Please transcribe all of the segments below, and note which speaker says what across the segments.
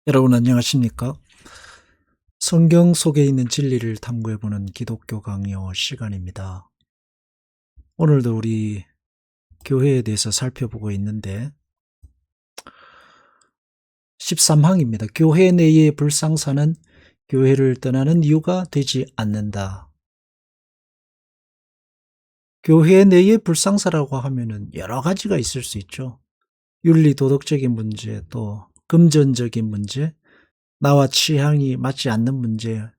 Speaker 1: 여러분 안녕하십니까? 성경 속에 있는 진리를 탐구해보는 기독교 강요 시간입니다. 오늘도 우리 교회에 대해서 살펴보고 있는데 13항입니다. 교회 내의 불상사는 교회를 떠나는 이유가 되지 않는다. 교회 내의 불상사라고 하면은 여러 가지가 있을 수 있죠. 윤리 도덕적인 문제, 또 금전적인 문제, 나와 취향이 맞지 않는 문제,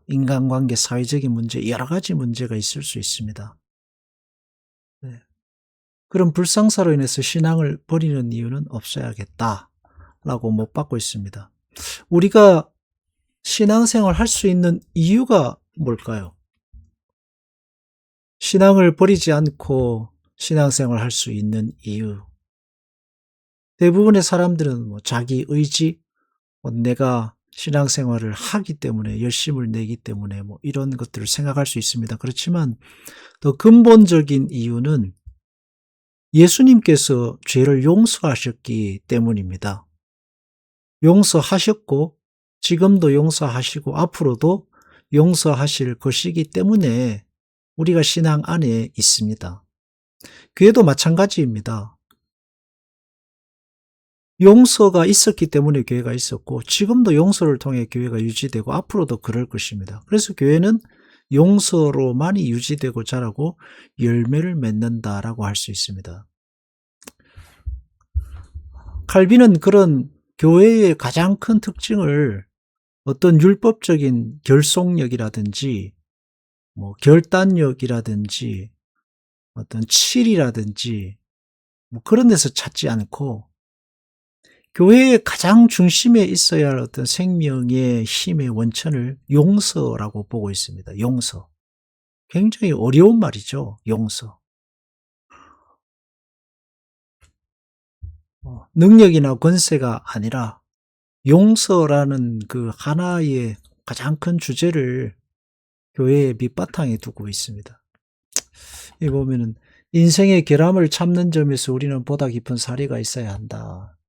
Speaker 1: 인간관계, 사회적인 문제, 여러 가지 문제가 있을 수 있습니다. 네. 그런 불상사로 인해서 신앙을 버리는 이유는 없어야겠다라고 못 받고 있습니다. 우리가 신앙생활 할 수 있는 이유가 뭘까요? 신앙을 버리지 않고 신앙생활 할 수 있는 이유. 대부분의 사람들은 자기 의지, 내가 신앙생활을 하기 때문에, 열심을 내기 때문에 이런 것들을 생각할 수 있습니다. 그렇지만 더 근본적인 이유는 예수님께서 죄를 용서하셨기 때문입니다. 용서하셨고 지금도 용서하시고 앞으로도 용서하실 것이기 때문에 우리가 신앙 안에 있습니다. 교회도 마찬가지입니다. 용서가 있었기 때문에 교회가 있었고 지금도 용서를 통해 교회가 유지되고 앞으로도 그럴 것입니다. 그래서 교회는 용서로만이 유지되고 자라고 열매를 맺는다라고 할 수 있습니다. 칼빈은 그런 교회의 가장 큰 특징을 어떤 율법적인 결속력이라든지 결단력이라든지 어떤 칠이라든지 그런 데서 찾지 않고 교회의 가장 중심에 있어야 할 어떤 생명의 힘의 원천을 용서라고 보고 있습니다. 용서. 굉장히 어려운 말이죠. 용서. 능력이나 권세가 아니라 용서라는 그 하나의 가장 큰 주제를 교회의 밑바탕에 두고 있습니다. 이 보면은 인생의 결함을 참는 점에서 우리는 보다 깊은 사례가 있어야 한다.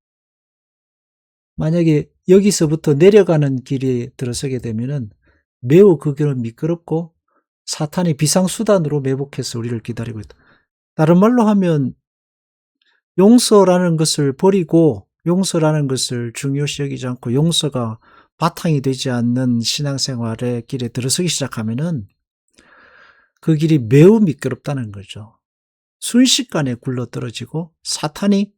Speaker 1: 만약에 여기서부터 내려가는 길에 들어서게 되면은 매우 그 길은 미끄럽고 사탄이 비상수단으로 매복해서 우리를 기다리고 있다. 다른 말로 하면 용서라는 것을 버리고 용서라는 것을 중요시 여기지 않고 용서가 바탕이 되지 않는 신앙생활의 길에 들어서기 시작하면은 그 길이 매우 미끄럽다는 거죠. 순식간에 굴러떨어지고 사탄이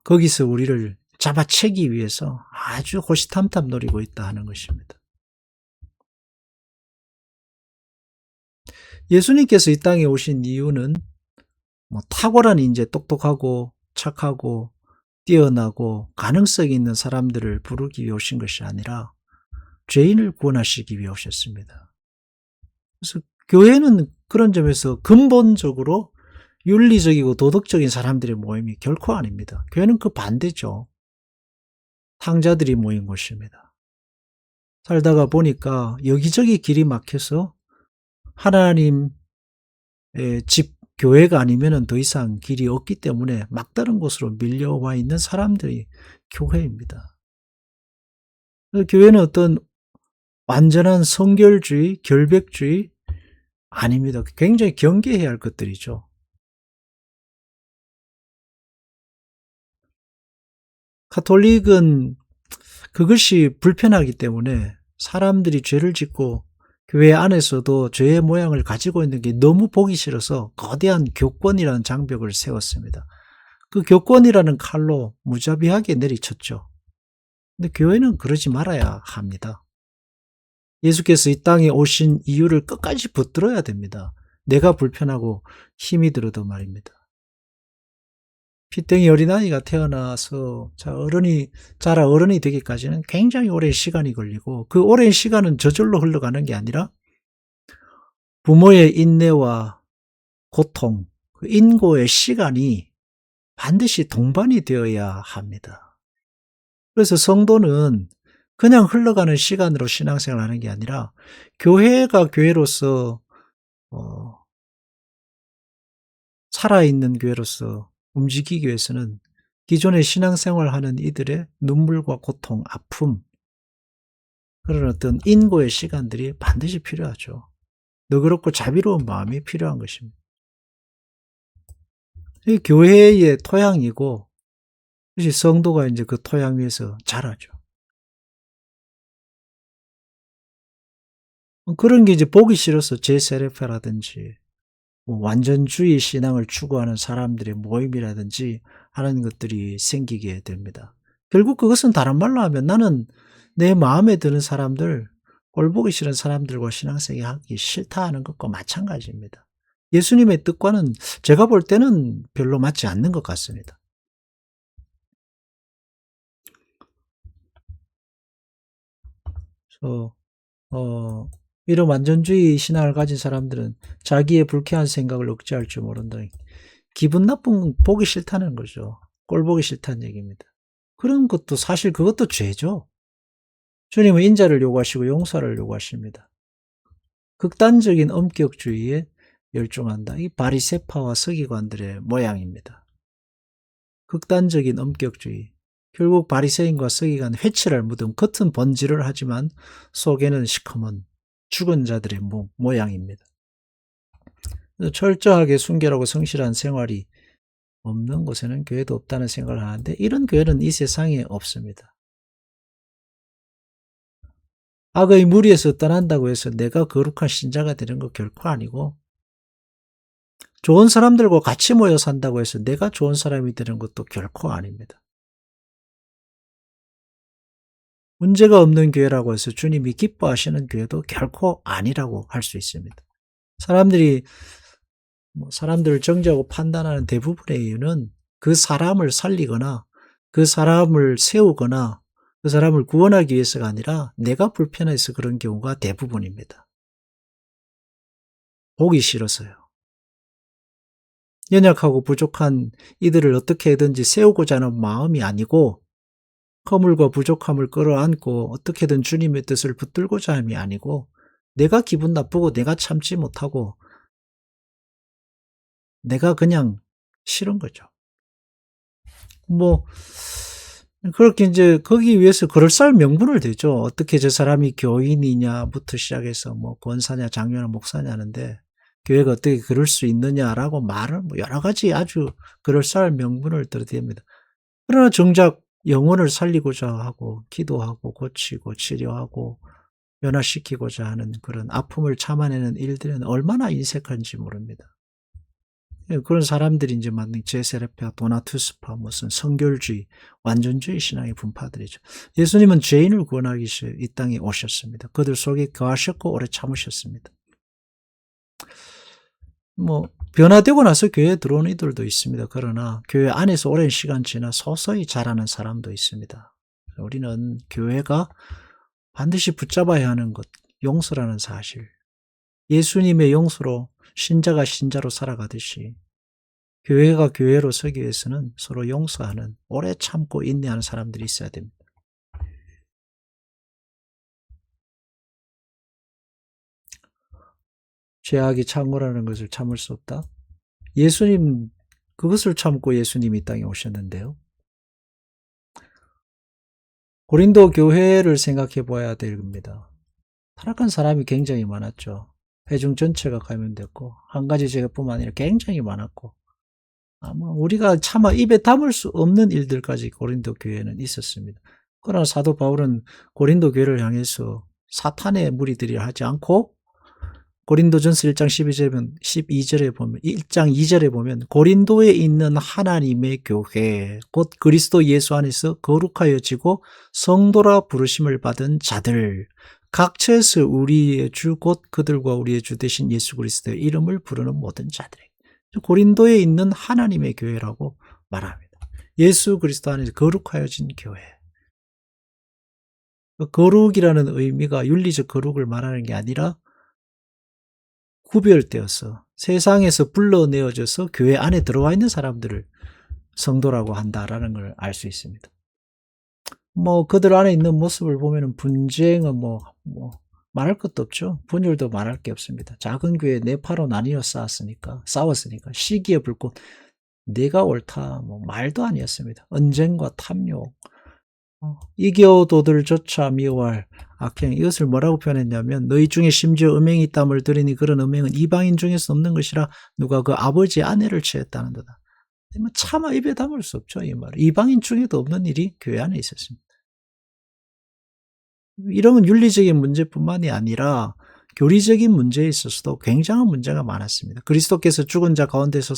Speaker 1: 거기서 우리를 잡아채기 위해서 아주 호시탐탐 노리고 있다 하는 것입니다. 예수님께서 이 땅에 오신 이유는 탁월한 인재, 똑똑하고 착하고 뛰어나고 가능성이 있는 사람들을 부르기 위해 오신 것이 아니라 죄인을 구원하시기 위해 오셨습니다. 그래서 교회는 그런 점에서 근본적으로 윤리적이고 도덕적인 사람들의 모임이 결코 아닙니다. 교회는 그 반대죠. 탕자들이 모인 곳입니다. 살다가 보니까 여기저기 길이 막혀서 하나님의 집, 교회가 아니면 더 이상 길이 없기 때문에 막다른 곳으로 밀려와 있는 사람들이 교회입니다. 교회는 어떤 완전한 성결주의, 결백주의 아닙니다. 굉장히 경계해야 할 것들이죠. 가톨릭은 그것이 불편하기 때문에 사람들이 죄를 짓고 교회 안에서도 죄의 모양을 가지고 있는 게 너무 보기 싫어서 거대한 교권이라는 장벽을 세웠습니다. 그 교권이라는 칼로 무자비하게 내리쳤죠. 근데 교회는 그러지 말아야 합니다. 예수께서 이 땅에 오신 이유를 끝까지 붙들어야 됩니다. 내가 불편하고 힘이 들어도 말입니다. 피덩이 어린아이가 태어나서 자라 어른이 되기까지는 굉장히 오랜 시간이 걸리고 그 오랜 시간은 저절로 흘러가는 게 아니라 부모의 인내와 고통, 그 인고의 시간이 반드시 동반이 되어야 합니다. 그래서 성도는 그냥 흘러가는 시간으로 신앙생활을 하는 게 아니라 교회가 교회로서 살아있는 교회로서 움직이기 위해서는 기존에 신앙생활하는 이들의 눈물과 고통, 아픔, 그런 어떤 인고의 시간들이 반드시 필요하죠. 너그럽고 자비로운 마음이 필요한 것입니다. 이 교회의 토양이고, 그것이 성도가 이제 그 토양 위에서 자라죠. 그런 게 이제 보기 싫어서 제세례파라든지, 뭐 완전주의 신앙을 추구하는 사람들의 모임이라든지 하는 것들이 생기게 됩니다. 결국 그것은 다른 말로 하면 나는 내 마음에 드는 사람들, 꼴보기 싫은 사람들과 신앙생활 하기 싫다 하는 것과 마찬가지입니다. 예수님의 뜻과는 제가 볼 때는 별로 맞지 않는 것 같습니다. 그래서 이런 완전주의 신앙을 가진 사람들은 자기의 불쾌한 생각을 억제할 줄 모른다. 기분 나쁜 보기 싫다는 거죠. 꼴 보기 싫다는 얘기입니다. 그런 것도 사실 그것도 죄죠. 주님은 인자를 요구하시고 용서를 요구하십니다. 극단적인 엄격주의에 열중한다. 이 바리새파와 서기관들의 모양입니다. 극단적인 엄격주의. 결국 바리새인과 서기관 회칠할 묻은 겉은 번지를 하지만 속에는 시커먼 죽은 자들의 모양입니다. 철저하게 순결하고 성실한 생활이 없는 곳에는 교회도 없다는 생각을 하는데 이런 교회는 이 세상에 없습니다. 악의 무리에서 떠난다고 해서 내가 거룩한 신자가 되는 거 결코 아니고 좋은 사람들과 같이 모여 산다고 해서 내가 좋은 사람이 되는 것도 결코 아닙니다. 문제가 없는 교회라고 해서 주님이 기뻐하시는 교회도 결코 아니라고 할 수 있습니다. 사람들을 정죄하고 판단하는 대부분의 이유는 그 사람을 살리거나 그 사람을 세우거나 그 사람을 구원하기 위해서가 아니라 내가 불편해서 그런 경우가 대부분입니다. 보기 싫어서요. 연약하고 부족한 이들을 어떻게든지 세우고자 하는 마음이 아니고 허물과 부족함을 끌어안고 어떻게든 주님의 뜻을 붙들고자 함이 아니고 내가 기분 나쁘고 내가 참지 못하고 내가 그냥 싫은 거죠. 그렇게 이제 거기 위해서 그럴싸한 명분을 대죠. 어떻게 저 사람이 교인이냐부터 시작해서 권사냐 장로냐 목사냐는데 교회가 어떻게 그럴 수 있느냐라고 말을 여러 가지 아주 그럴싸한 명분을 들어댑니다. 그러나 정작 영혼을 살리고자 하고 기도하고 고치고 치료하고 변화시키고자 하는 그런 아픔을 참아내는 일들은 얼마나 인색한지 모릅니다. 그런 사람들이 이제 만든 제세례파, 도나투스파, 무슨 성결주의, 완전주의 신앙의 분파들이죠. 예수님은 죄인을 구원하기 위해서 이 땅에 오셨습니다. 그들 속에 거하셨고 오래 참으셨습니다. 변화되고 나서 교회에 들어온 이들도 있습니다. 그러나 교회 안에서 오랜 시간 지나 서서히 자라는 사람도 있습니다. 우리는 교회가 반드시 붙잡아야 하는 것, 용서라는 사실. 예수님의 용서로 신자가 신자로 살아가듯이 교회가 교회로 서기 위해서는 서로 용서하는, 오래 참고 인내하는 사람들이 있어야 됩니다. 죄악이 창고라는 것을 참을 수 없다? 예수님, 그것을 참고 예수님이 이 땅에 오셨는데요. 고린도 교회를 생각해 봐야 됩니다. 타락한 사람이 굉장히 많았죠. 회중 전체가 감염됐고, 한 가지 죄뿐만 아니라 굉장히 많았고, 아마 우리가 차마 입에 담을 수 없는 일들까지 고린도 교회에는 있었습니다. 그러나 사도 바울은 고린도 교회를 향해서 사탄의 무리들이라 하지 않고 고린도전서 1장 12절에 보면 1장 2절에 보면 고린도에 있는 하나님의 교회 곧 그리스도 예수 안에서 거룩하여지고 성도라 부르심을 받은 자들 각처에서 우리의 주 곧 그들과 우리의 주 되신 예수 그리스도의 이름을 부르는 모든 자들에게 고린도에 있는 하나님의 교회라고 말합니다. 예수 그리스도 안에서 거룩하여진 교회. 거룩이라는 의미가 윤리적 거룩을 말하는 게 아니라 구별되어서 세상에서 불러내어져서 교회 안에 들어와 있는 사람들을 성도라고 한다라는 걸 알 수 있습니다. 그들 안에 있는 모습을 보면 분쟁은 말할 것도 없죠. 분열도 말할 게 없습니다. 작은 교회 네파로 나뉘어 싸웠으니까 시기에 불꽃 내가 옳다, 뭐 말도 아니었습니다. 언쟁과 탐욕, 이교도들조차 미워할 악행, 이것을 뭐라고 표현했냐면 너희 중에 심지어 음행이 있다물 들으니 그런 음행은 이방인 중에서 없는 것이라 누가 그 아버지의 아내를 취했다는 거다. 차마 입에 담을 수 없죠, 이 말은. 이방인 중에도 없는 일이 교회 안에 있었습니다. 이런 윤리적인 문제뿐만이 아니라 교리적인 문제에 있어서도 굉장한 문제가 많았습니다. 그리스도께서 죽은 자 가운데서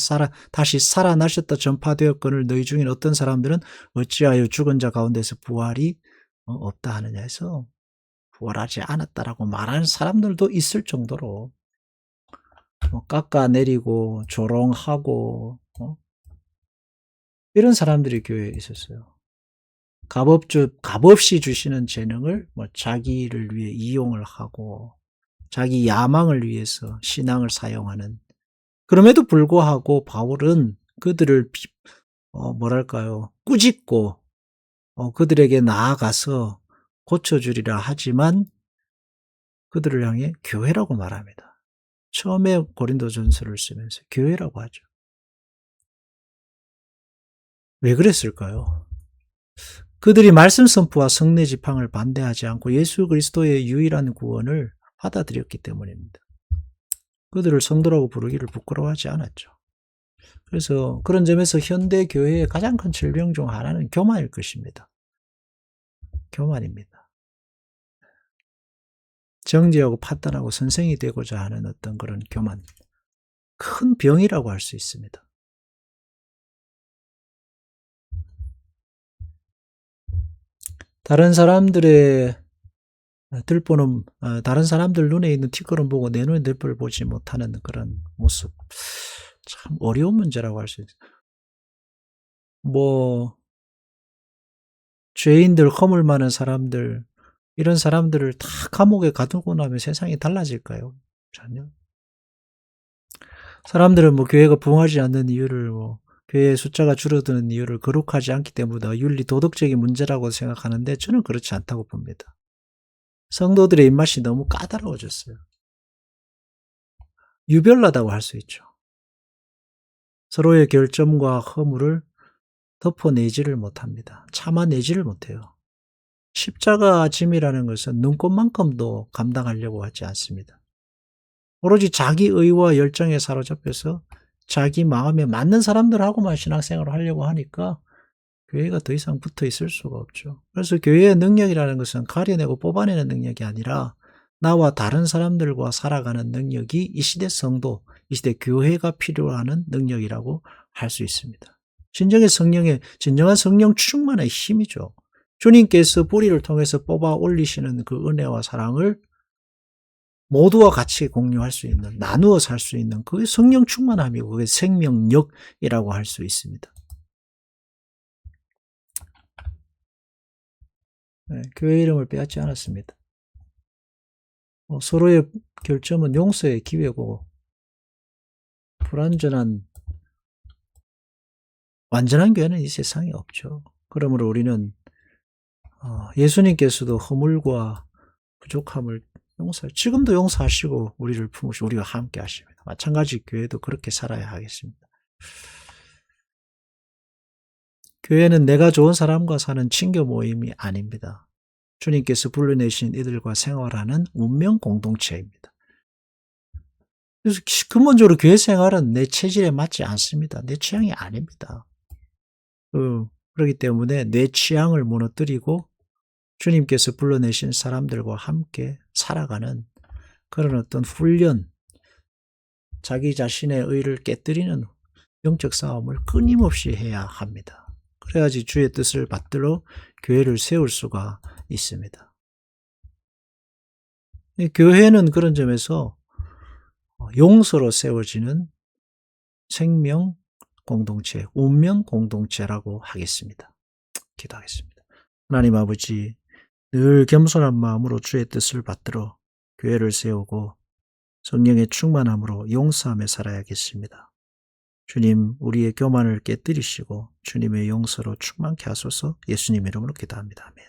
Speaker 1: 다시 살아나셨다 전파되었거늘 너희 중인 어떤 사람들은 어찌하여 죽은 자 가운데서 부활이 없다 하느냐 해서 부활하지 않았다라고 말하는 사람들도 있을 정도로 깎아내리고 조롱하고 이런 사람들이 교회에 있었어요. 값없이 주시는 재능을 자기를 위해 이용을 하고 자기 야망을 위해서 신앙을 사용하는. 그럼에도 불구하고 바울은 그들을 꾸짖고 그들에게 나아가서 고쳐주리라 하지만 그들을 향해 교회라고 말합니다. 처음에 고린도전서를 쓰면서 교회라고 하죠. 왜 그랬을까요? 그들이 말씀 선포와 성례 지팡을 반대하지 않고 예수 그리스도의 유일한 구원을 받아들였기 때문입니다. 그들을 성도라고 부르기를 부끄러워하지 않았죠. 그래서 그런 점에서 현대 교회의 가장 큰 질병 중 하나는 교만일 것입니다. 교만입니다. 정죄하고 판단하고 선생이 되고자 하는 어떤 그런 교만. 큰 병이라고 할 수 있습니다. 다른 사람들의 다른 사람들 눈에 있는 티끌은 보고 내 눈에 들불을 보지 못하는 그런 모습. 참 어려운 문제라고 할 수 있어요. 죄인들, 허물 많은 사람들, 이런 사람들을 다 감옥에 가두고 나면 세상이 달라질까요? 전혀. 사람들은 교회가 부흥하지 않는 이유를 교회의 숫자가 줄어드는 이유를 거룩하지 않기 때문이다. 윤리 도덕적인 문제라고 생각하는데 저는 그렇지 않다고 봅니다. 성도들의 입맛이 너무 까다로워졌어요. 유별나다고 할 수 있죠. 서로의 결점과 허물을 덮어내지를 못합니다. 참아내지를 못해요. 십자가 짐이라는 것은 눈꽃만큼도 감당하려고 하지 않습니다. 오로지 자기 의와 열정에 사로잡혀서 자기 마음에 맞는 사람들하고만 신앙생활을 하려고 하니까 교회가 더 이상 붙어 있을 수가 없죠. 그래서 교회의 능력이라는 것은 가려내고 뽑아내는 능력이 아니라 나와 다른 사람들과 살아가는 능력이 이 시대 성도, 이 시대 교회가 필요로 하는 능력이라고 할 수 있습니다. 진정한 성령 충만의 힘이죠. 주님께서 뿌리를 통해서 뽑아 올리시는 그 은혜와 사랑을 모두와 같이 공유할 수 있는, 나누어 살 수 있는 그게 성령 충만함이고 그게 생명력이라고 할 수 있습니다. 네, 교회 이름을 빼앗지 않았습니다. 서로의 결점은 용서의 기회고 불완전한 완전한 교회는 이 세상에 없죠. 그러므로 우리는 예수님께서도 허물과 부족함을 지금도 용서하시고 우리를 품으시고 우리와 함께 하십니다. 마찬가지 교회도 그렇게 살아야 하겠습니다. 교회는 내가 좋은 사람과 사는 친교 모임이 아닙니다. 주님께서 불러내신 이들과 생활하는 운명 공동체입니다. 그래서 근본적으로 교회 생활은 내 체질에 맞지 않습니다. 내 취향이 아닙니다. 그렇기 때문에 내 취향을 무너뜨리고 주님께서 불러내신 사람들과 함께 살아가는 그런 어떤 훈련, 자기 자신의 의를 깨뜨리는 영적 싸움을 끊임없이 해야 합니다. 그래야지 주의 뜻을 받들어 교회를 세울 수가 있습니다. 교회는 그런 점에서 용서로 세워지는 생명 공동체, 운명 공동체라고 하겠습니다. 기도하겠습니다. 하나님 아버지, 늘 겸손한 마음으로 주의 뜻을 받들어 교회를 세우고 성령의 충만함으로 용서하며 살아야겠습니다. 주님, 우리의 교만을 깨뜨리시고 주님의 용서로 충만케 하소서. 예수님 이름으로 기도합니다. 아멘.